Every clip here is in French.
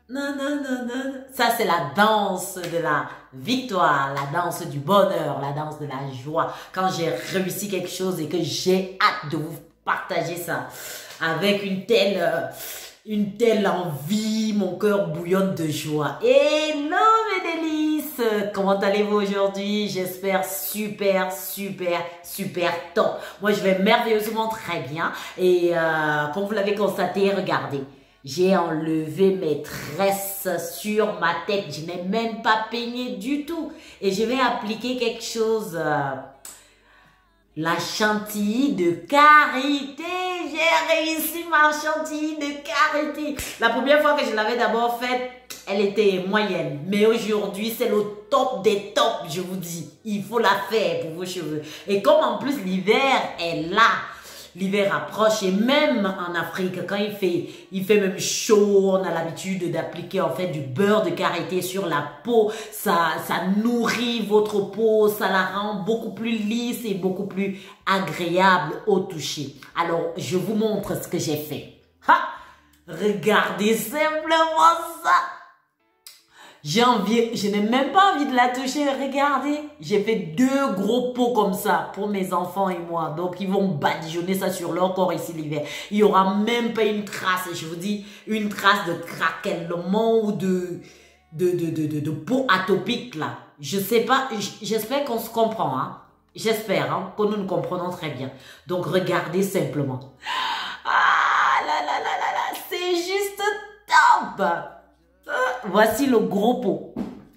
Non, non, non, non. Ça, c'est la danse de la victoire, la danse du bonheur, la danse de la joie. Quand j'ai réussi quelque chose et que j'ai hâte de vous partager ça avec une telle envie, mon cœur bouillonne de joie. Hello mes délices, comment allez-vous aujourd'hui? J'espère super, super, super top. Moi, je vais merveilleusement très bien et comme vous l'avez constaté, regardez. J'ai enlevé mes tresses sur ma tête. Je n'ai même pas peigné du tout. Et je vais appliquer quelque chose. La chantilly de karité. J'ai réussi ma chantilly de karité. La première fois que je l'avais d'abord faite, elle était moyenne. Mais aujourd'hui, c'est le top des tops, je vous dis. Il faut la faire pour vos cheveux. Et comme en plus l'hiver est là. L'hiver approche et même en Afrique, quand il fait même chaud, on a l'habitude d'appliquer en fait du beurre de karité sur la peau. Ça nourrit votre peau, ça la rend beaucoup plus lisse et beaucoup plus agréable au toucher. Alors, je vous montre ce que j'ai fait. Ha! Regardez simplement ça. Je n'ai même pas envie de la toucher, regardez. J'ai fait 2 gros pots comme ça pour mes enfants et moi. Donc, ils vont badigeonner ça sur leur corps ici l'hiver. Il n'y aura même pas une trace, je vous dis, une trace de craquellement ou de peau atopique là. Je sais pas, j'espère qu'on se comprend, hein. J'espère hein, que nous nous comprenons très bien. Donc, regardez simplement. Ah là là là là là, c'est juste top. Voici le gros pot.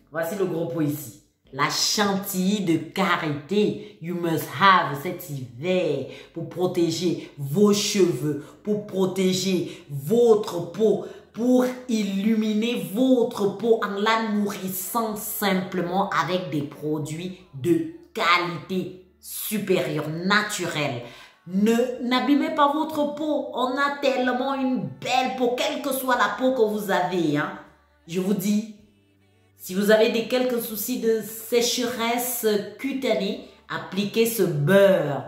Voici le gros pot ici. La chantilly de karité. You must have cet hiver pour protéger vos cheveux, pour protéger votre peau, pour illuminer votre peau en la nourrissant simplement avec des produits de qualité supérieure, naturelle. N'abîmez pas votre peau. On a tellement une belle peau, quelle que soit la peau que vous avez, hein. Je vous dis, si vous avez quelques soucis de sécheresse cutanée, appliquez ce beurre,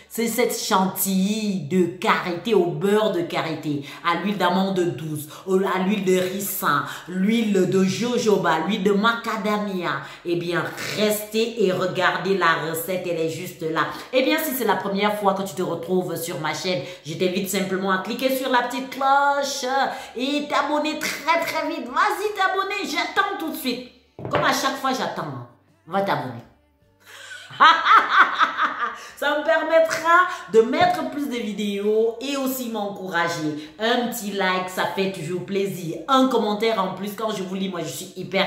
cette chantilly de karité au beurre de karité, à l'huile d'amande douce, à l'huile de ricin, l'huile de jojoba, l'huile de macadamia. Eh bien, restez et regardez la recette, elle est juste là. Eh bien, si c'est la première fois que tu te retrouves sur ma chaîne, je t'invite simplement à cliquer sur la petite cloche et t'abonner très très vite. Vas-y t'abonner, j'attends tout de suite. Comme à chaque fois, j'attends. Va t'abonner. Ça me permettra de mettre plus de vidéos et aussi m'encourager. Un petit like, ça fait toujours plaisir. Un commentaire en plus, quand je vous lis, moi je suis hyper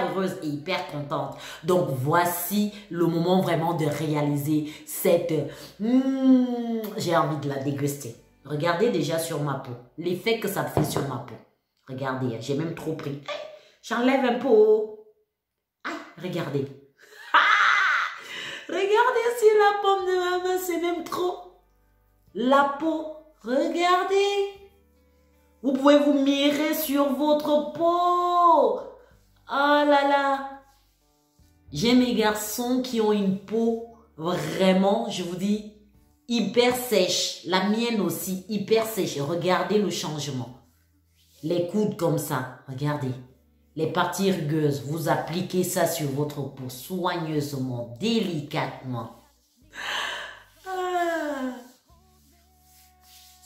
heureuse et hyper contente. Donc voici le moment vraiment de réaliser cette... j'ai envie de la déguster. Regardez déjà sur ma peau, l'effet que ça fait sur ma peau. Regardez, j'ai même trop pris. J'enlève un peu. Regardez. Regardez sur la paume de ma main, c'est même trop. La peau, regardez. Vous pouvez vous mirer sur votre peau. Oh là là. J'ai mes garçons qui ont une peau vraiment, je vous dis, hyper sèche. La mienne aussi, hyper sèche. Regardez le changement. Les coudes comme ça, regardez. Les parties rugueuses, vous appliquez ça sur votre peau soigneusement, délicatement.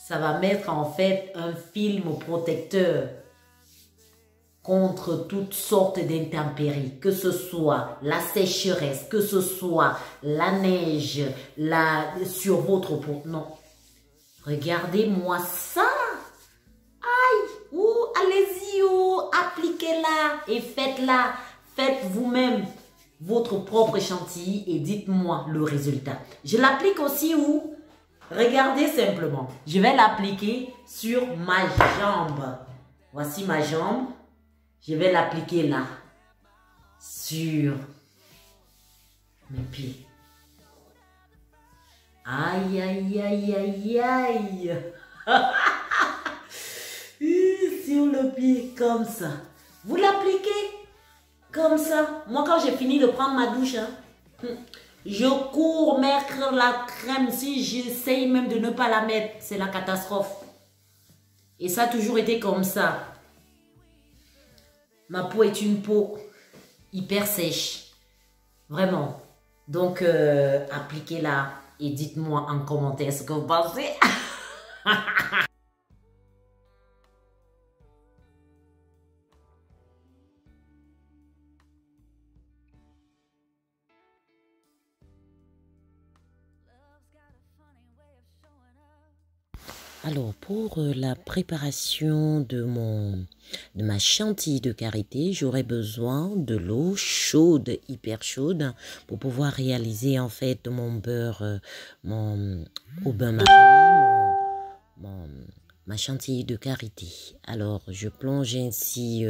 Ça va mettre en fait un film protecteur contre toutes sortes d'intempéries, que ce soit la sécheresse, que ce soit la neige, sur votre peau. Non. Regardez-moi ça. Allez-y, appliquez-la et faites-la. Faites vous-même votre propre chantilly et dites-moi le résultat. Je l'applique aussi où? Regardez simplement. Je vais l'appliquer sur ma jambe. Voici ma jambe. Je vais l'appliquer là. Sur mes pieds. Aïe, aïe, aïe, aïe, aïe. Sur le pied, comme ça. Vous l'appliquez comme ça. Moi, quand j'ai fini de prendre ma douche, hein, je cours mettre la crème. Si j'essaye même de ne pas la mettre, c'est la catastrophe. Et ça a toujours été comme ça. Ma peau est une peau hyper sèche. Vraiment. Donc, appliquez-la et dites-moi en commentaire ce que vous pensez. Alors, pour la préparation de ma chantilly de karité, j'aurai besoin de l'eau chaude, hyper chaude, pour pouvoir réaliser en fait mon beurre, au bain-marie, ma chantilly de karité. Alors, je plonge ainsi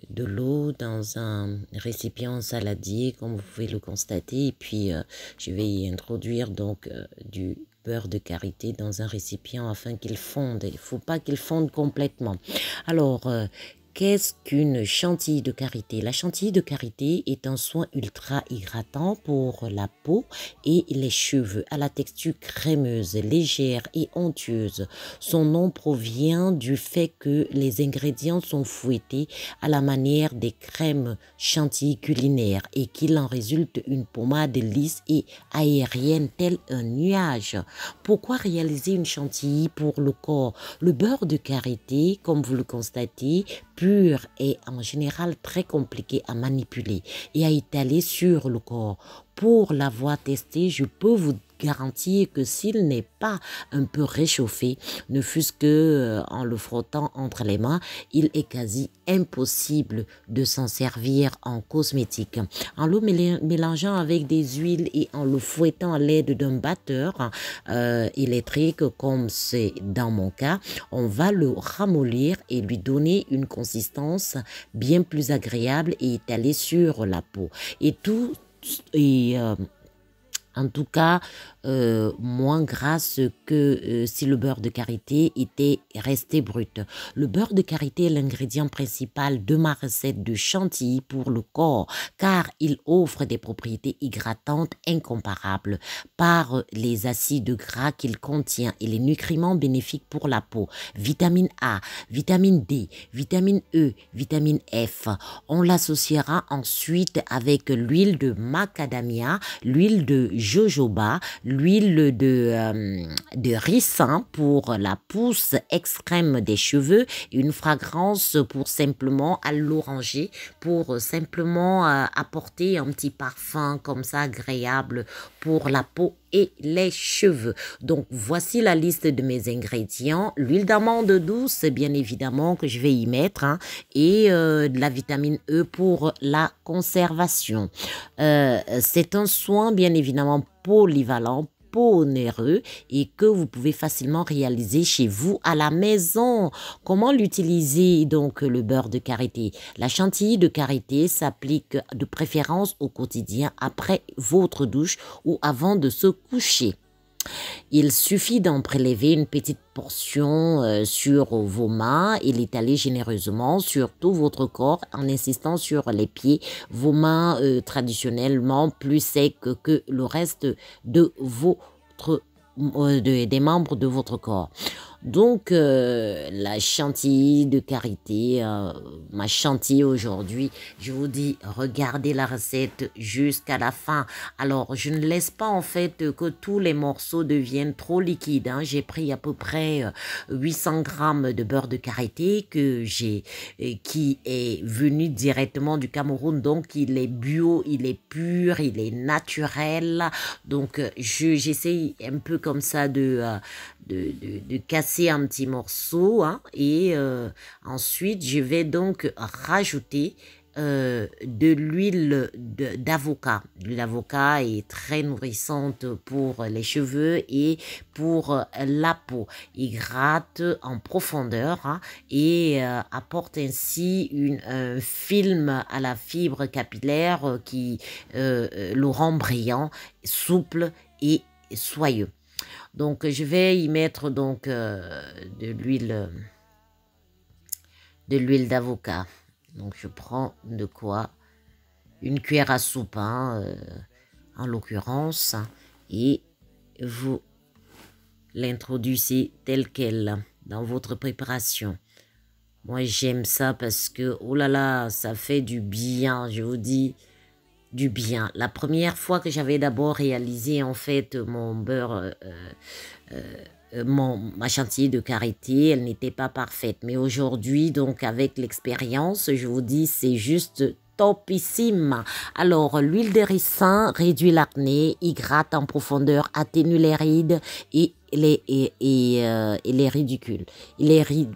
de l'eau dans un récipient saladier, comme vous pouvez le constater, et puis je vais y introduire donc du beurre de karité dans un récipient afin qu'il fonde. Il ne faut pas qu'il fonde complètement. Alors, qu'est-ce qu'une chantilly de karité? La chantilly de karité est un soin ultra hydratant pour la peau et les cheveux, à la texture crémeuse, légère et onctueuse. Son nom provient du fait que les ingrédients sont fouettés à la manière des crèmes chantilly culinaires et qu'il en résulte une pommade lisse et aérienne tel un nuage. Pourquoi réaliser une chantilly pour le corps? Le beurre de karité, comme vous le constatez, pur est en général très compliqué à manipuler et à étaler sur le corps. Pour l'avoir testé, je peux vous garantir que s'il n'est pas un peu réchauffé, ne fût-ce que en le frottant entre les mains, il est quasi impossible de s'en servir en cosmétique. En le mélangeant avec des huiles et en le fouettant à l'aide d'un batteur électrique, comme c'est dans mon cas, on va le ramollir et lui donner une consistance bien plus agréable et étalée sur la peau. Et tout est en tout cas moins grasse que si le beurre de karité était resté brut. Le beurre de karité est l'ingrédient principal de ma recette de chantilly pour le corps car il offre des propriétés hydratantes incomparables par les acides gras qu'il contient et les nutriments bénéfiques pour la peau. Vitamine A, vitamine D, vitamine E, vitamine F. On l'associera ensuite avec l'huile de macadamia, l'huile de jojoba, l'huile de ricin pour la pousse extrême des cheveux, une fragrance pour simplement à l'oranger, pour simplement apporter un petit parfum comme ça agréable pour la peau et les cheveux. Donc voici la liste de mes ingrédients. L'huile d'amande douce, bien évidemment, que je vais y mettre, hein, et de la vitamine E pour la conservation. C'est un soin bien évidemment polyvalent, onéreux et que vous pouvez facilement réaliser chez vous à la maison. Comment l'utiliser donc le beurre de karité? La chantilly de karité s'applique de préférence au quotidien après votre douche ou avant de se coucher. Il suffit d'en prélever une petite portion sur vos mains et l'étaler généreusement sur tout votre corps en insistant sur les pieds, vos mains traditionnellement plus secs que le reste de des membres de votre corps. Donc, la chantilly de karité, ma chantilly aujourd'hui, je vous dis, regardez la recette jusqu'à la fin. Alors, je ne laisse pas en fait que tous les morceaux deviennent trop liquides. Hein. J'ai pris à peu près 800 grammes de beurre de karité qui est venu directement du Cameroun. Donc, il est bio, il est pur, il est naturel. Donc, j'essaye un peu comme ça de casser un petit morceau, hein, et ensuite je vais donc rajouter de l'huile d'avocat. L'huile d'avocat est très nourrissante pour les cheveux et pour la peau. Hydrate en profondeur, hein, et apporte ainsi un film à la fibre capillaire qui le rend brillant, souple et soyeux. Donc, je vais y mettre donc de l'huile d'avocat. Donc, je prends de quoi? Une cuillère à soupe, hein, en l'occurrence. Et vous l'introduisez tel quel dans votre préparation. Moi, j'aime ça parce que, oh là là, ça fait du bien, je vous dis, du bien. La première fois que j'avais d'abord réalisé, en fait, mon beurre, ma chantilly de karité, elle n'était pas parfaite. Mais aujourd'hui, donc, avec l'expérience, je vous dis, c'est juste topissime. Alors, l'huile de ricin réduit l'acné, hydrate en profondeur, atténue les rides et les ridicules. Les rides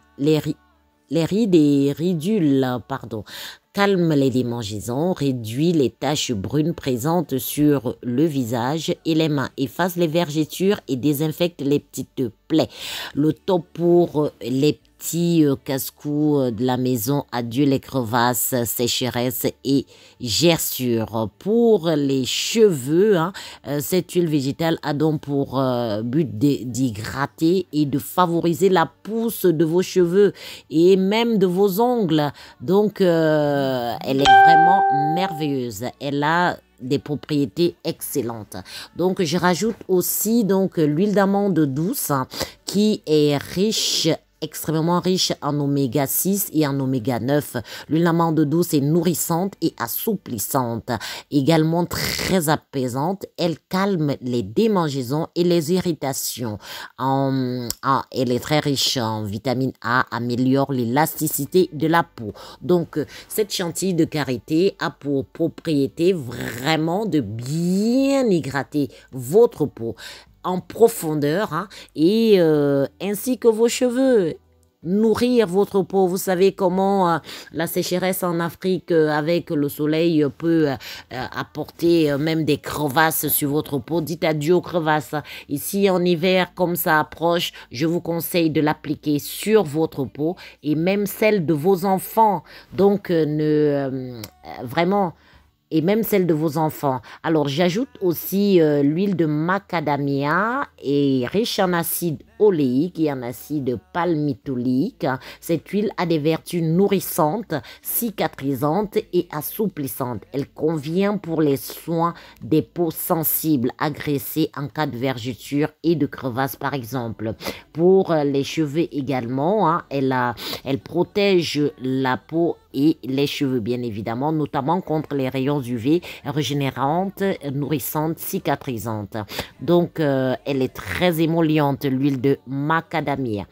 et ridules, pardon, calme les démangeaisons, réduit les taches brunes présentes sur le visage et les mains, efface les vergetures et désinfecte les petites plaies. Le top pour les petits casse-cou de la maison, adieu les crevasses, sécheresse et gerçures. Pour les cheveux, cette huile végétale a donc pour but d'hydrater et de favoriser la pousse de vos cheveux et même de vos ongles. Donc, elle est vraiment merveilleuse. Elle a des propriétés excellentes. Donc, je rajoute aussi donc l'huile d'amande douce qui est extrêmement riche en oméga 6 et en oméga 9. L'huile d'amande douce est nourrissante et assouplissante, également très apaisante. Elle calme les démangeaisons et les irritations. Elle est très riche en vitamine A, améliore l'élasticité de la peau. Donc, cette chantilly de karité a pour propriété vraiment de bien hydrater votre peau en profondeur et ainsi que vos cheveux. Nourrir votre peau. Vous savez comment la sécheresse en Afrique avec le soleil peut apporter même des crevasses sur votre peau. Dites adieu aux crevasses. Ici en hiver, comme ça approche, je vous conseille de l'appliquer sur votre peau et même celle de vos enfants. Donc, vraiment... et même celle de vos enfants. Alors, j'ajoute aussi l'huile de macadamia et riche en acide oléique et en acide palmitoïque. Cette huile a des vertus nourrissantes, cicatrisantes et assouplissantes. Elle convient pour les soins des peaux sensibles, agressées en cas de vergeture et de crevasse par exemple. Pour les cheveux également, elle protège la peau et les cheveux bien évidemment, notamment contre les rayons UV, régénérante, nourrissante, cicatrisante. Donc, elle est très émolliente, l'huile de macadamia.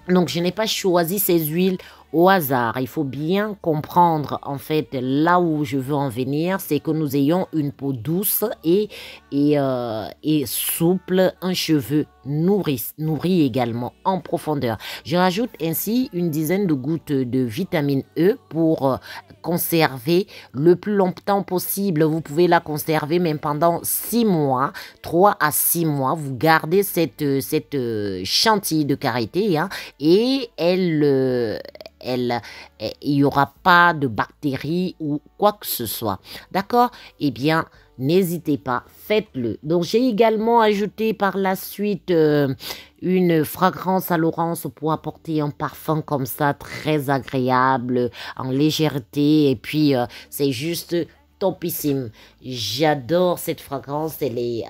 Donc, je n'ai pas choisi ces huiles au hasard. Il faut bien comprendre, en fait, là où je veux en venir, c'est que nous ayons une peau douce et souple, un cheveu nourri également en profondeur. Je rajoute ainsi une dizaine de gouttes de vitamine E pour conserver le plus longtemps possible. Vous pouvez la conserver même pendant 6 mois, 3 à 6 mois. Vous gardez cette chantilly de karité et il n'y aura pas de bactéries ou quoi que ce soit. D'accord? Eh bien, n'hésitez pas, faites-le. Donc, j'ai également ajouté par la suite une fragrance à Laurence pour apporter un parfum comme ça, très agréable, en légèreté. Et puis, c'est juste topissime. J'adore cette fragrance. Elle est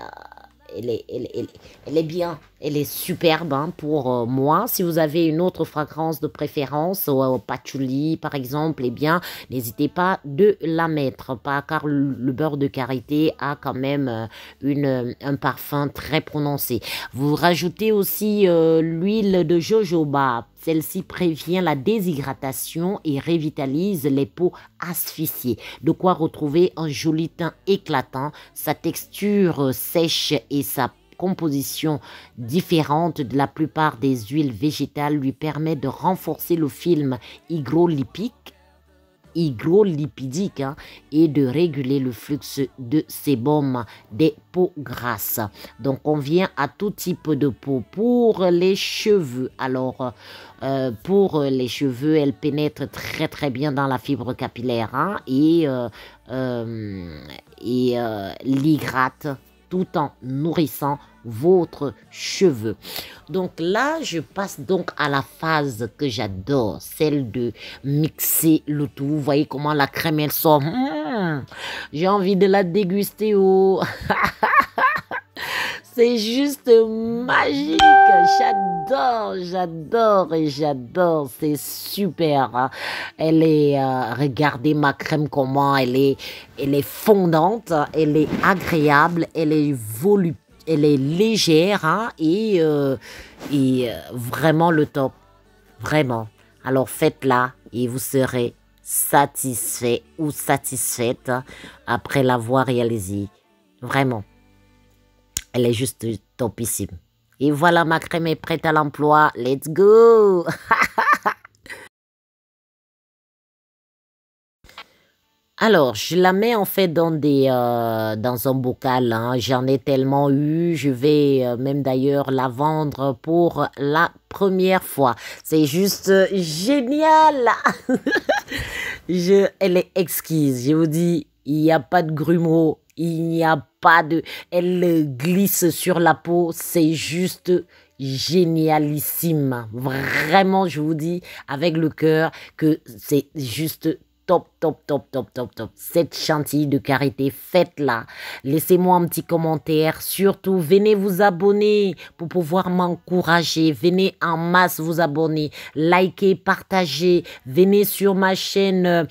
bien, elle est superbe pour moi. Si vous avez une autre fragrance de préférence, au patchouli par exemple, eh bien, n'hésitez pas de la mettre, car le beurre de karité a quand même un parfum très prononcé. Vous rajoutez aussi l'huile de jojoba. Celle-ci prévient la déshydratation et revitalise les peaux asphyxiées. De quoi retrouver un joli teint éclatant, sa texture sèche et sa composition différente de la plupart des huiles végétales lui permet de renforcer le film hygrolipidique et de réguler le flux de sébum des peaux grasses. Donc, on vient à tout type de peau. Pour les cheveux, alors, pour les cheveux, elle pénètre très très bien dans la fibre capillaire et l'hydrate tout en nourrissant votre cheveu. Donc là, je passe donc à la phase que j'adore, celle de mixer le tout. Vous voyez comment la crème, elle sort. J'ai envie de la déguster. C'est juste magique. J'adore, j'adore et j'adore. C'est super, hein. Elle est, regardez ma crème comment elle est fondante, elle est agréable, elle est légère, hein, et vraiment le top. Vraiment. Alors faites-la et vous serez satisfait ou satisfaite, hein, après l'avoir réalisée. Vraiment. Elle est juste topissime. Et voilà, ma crème est prête à l'emploi. Let's go! Alors, je la mets en fait dans un bocal, hein. J'en ai tellement eu. Je vais même d'ailleurs la vendre pour la première fois. C'est juste génial! Elle est exquise. Je vous dis, il n'y a pas de grumeaux. Il n'y a pas de... Elle glisse sur la peau. C'est juste génialissime. Vraiment, je vous dis avec le cœur que c'est juste top, top, top, top, top, top. Cette chantilly de karité, faites-la. Laissez-moi un petit commentaire. Surtout, venez vous abonner pour pouvoir m'encourager. Venez en masse vous abonner. Likez, partagez. Venez sur ma chaîne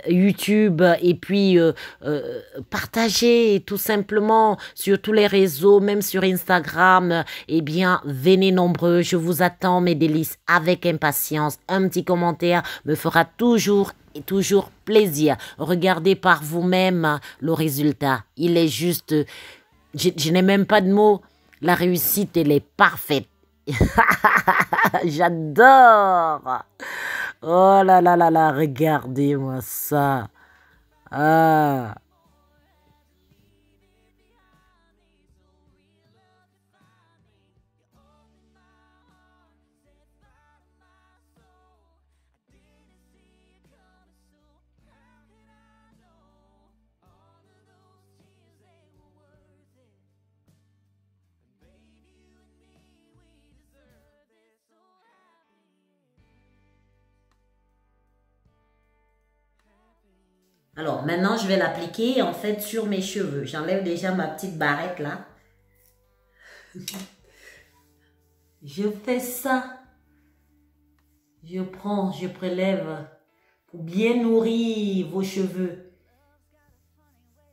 YouTube et puis partagez tout simplement sur tous les réseaux, même sur Instagram. Eh bien, venez nombreux. Je vous attends, mes délices, avec impatience. Un petit commentaire me fera toujours et toujours plaisir. Regardez par vous-même le résultat. Il est juste... Je n'ai même pas de mots. La réussite, elle est parfaite. J'adore. Oh là là là là, regardez-moi ça. Ah. Alors, maintenant, je vais l'appliquer en fait sur mes cheveux. J'enlève déjà ma petite barrette là. Je fais ça. Je prends, je prélève pour bien nourrir vos cheveux.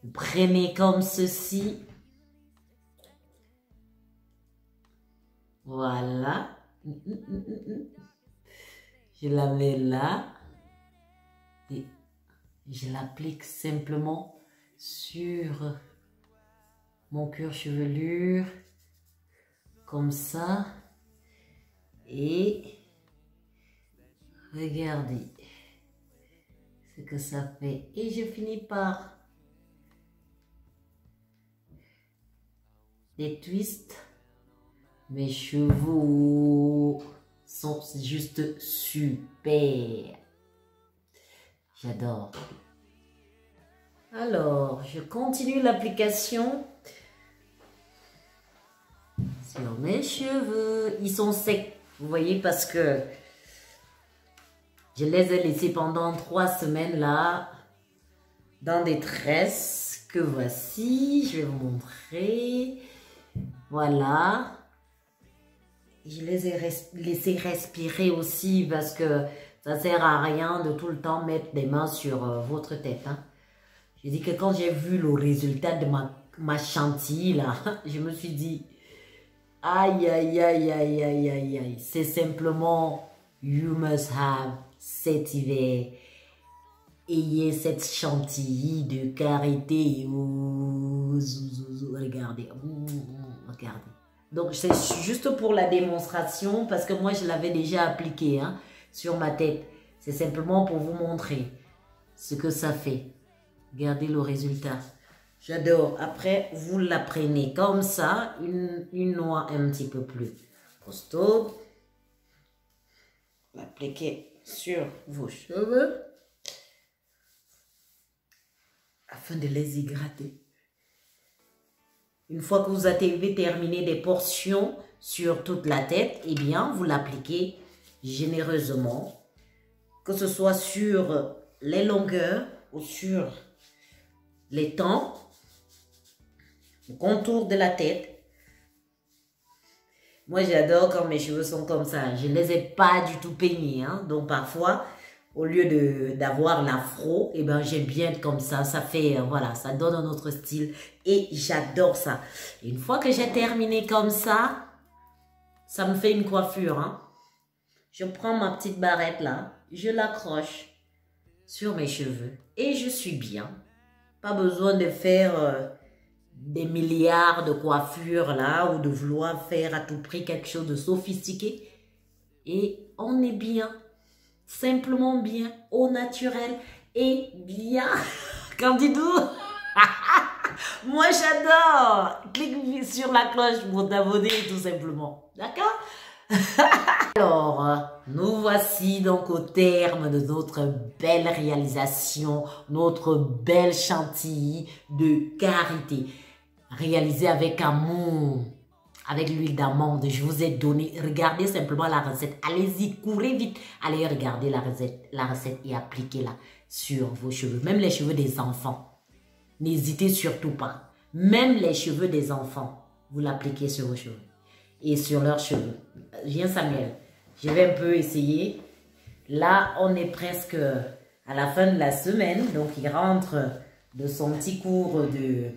Vous prenez comme ceci. Voilà. Je la mets là. Et je l'applique simplement sur mon cuir chevelure. Comme ça. Et regardez ce que ça fait. Et je finis par des twists. Mes cheveux sont juste super. J'adore. Alors, je continue l'application sur mes cheveux. Ils sont secs, vous voyez, parce que je les ai laissés pendant 3 semaines là, dans des tresses que voici. Je vais vous montrer. Voilà. Je les ai laissés respirer aussi parce que ça ne sert à rien de tout le temps mettre des mains sur votre tête, hein. J'ai dit que quand j'ai vu le résultat de ma chantilly là, je me suis dit, aïe, aïe, aïe, aïe, aïe, aïe, aïe. C'est simplement, you must have cet hiver. Ayez cette chantilly de karité. Regardez, regardez. Donc, c'est juste pour la démonstration parce que moi, je l'avais déjà appliqué, hein, sur ma tête. C'est simplement pour vous montrer ce que ça fait. Regardez le résultat. J'adore. Après, vous la prenez comme ça, une noix un petit peu plus costaud. L'appliquez sur vos cheveux afin de les hydrater. Une fois que vous avez terminé des portions sur toute la tête, eh bien, vous l'appliquez généreusement, que ce soit sur les longueurs ou sur les temps, le contour de la tête. Moi, j'adore quand mes cheveux sont comme ça. Je ne les ai pas du tout peignés. Hein. Donc, parfois, au lieu d'avoir l'afro, eh ben, j'aime bien être comme ça. Ça fait, voilà, ça donne un autre style. Et j'adore ça. Et une fois que j'ai terminé comme ça me fait une coiffure. Hein. Je prends ma petite barrette là. Je l'accroche sur mes cheveux. Et je suis bien. Pas besoin de faire des milliards de coiffures là ou de vouloir faire à tout prix quelque chose de sophistiqué. Et on est bien. Simplement bien. Au naturel. Et bien. Candidou. Moi j'adore. Clique sur la cloche pour t'abonner tout simplement. D'accord? Alors, nous voici donc au terme de notre belle réalisation, notre belle chantilly de karité, réalisée avec amour, avec l'huile d'amande. Je vous ai donné, regardez simplement la recette, allez-y, courez vite, allez regarder la recette et appliquez-la sur vos cheveux, même les cheveux des enfants. N'hésitez surtout pas, même les cheveux des enfants, vous l'appliquez sur vos cheveux et sur leurs cheveux. Viens Samuel, je vais un peu essayer. Là, on est presque à la fin de la semaine. Donc, il rentre de son petit cours de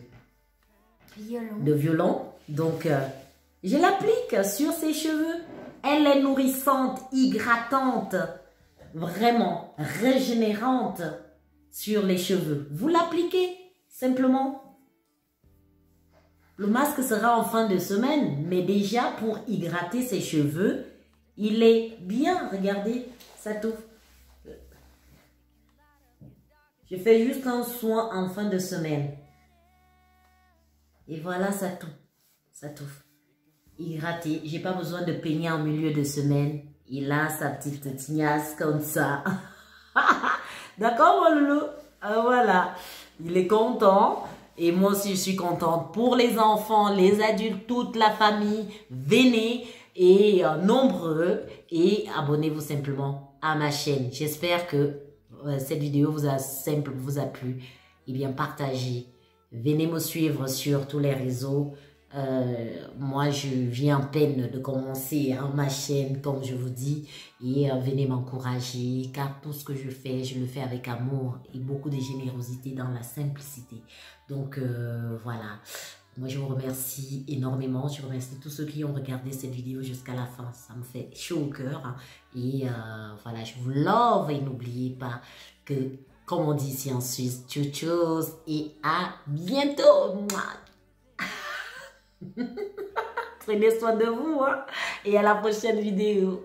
violon. Donc, je l'applique sur ses cheveux. Elle est nourrissante, hydratante, vraiment régénérante sur les cheveux. Vous l'appliquez simplement. Le masque sera en fin de semaine, mais déjà pour hydrater ses cheveux, il est bien. Regardez, ça touffe. Je fais juste un soin en fin de semaine. Et voilà, ça touffe. Ça touffe. Hydraté. J'ai pas besoin de peigner en milieu de semaine. Il a sa petite tignasse comme ça. D'accord, mon loulou? Voilà. Il est content. Et moi aussi, je suis contente pour les enfants, les adultes, toute la famille. Venez et nombreux et abonnez-vous simplement à ma chaîne. J'espère que cette vidéo vous a plu. Et bien, partagez. Venez me suivre sur tous les réseaux. Moi, je viens à peine de commencer hein, ma chaîne, comme je vous dis, et venez m'encourager, car tout ce que je le fais avec amour et beaucoup de générosité dans la simplicité. Donc, voilà. Moi, je vous remercie énormément. Je remercie tous ceux qui ont regardé cette vidéo jusqu'à la fin. Ça me fait chaud au cœur. Hein. Et voilà, je vous love et n'oubliez pas que, comme on dit ici en Suisse, tchou et à bientôt. Prenez soin de vous hein, et à la prochaine vidéo.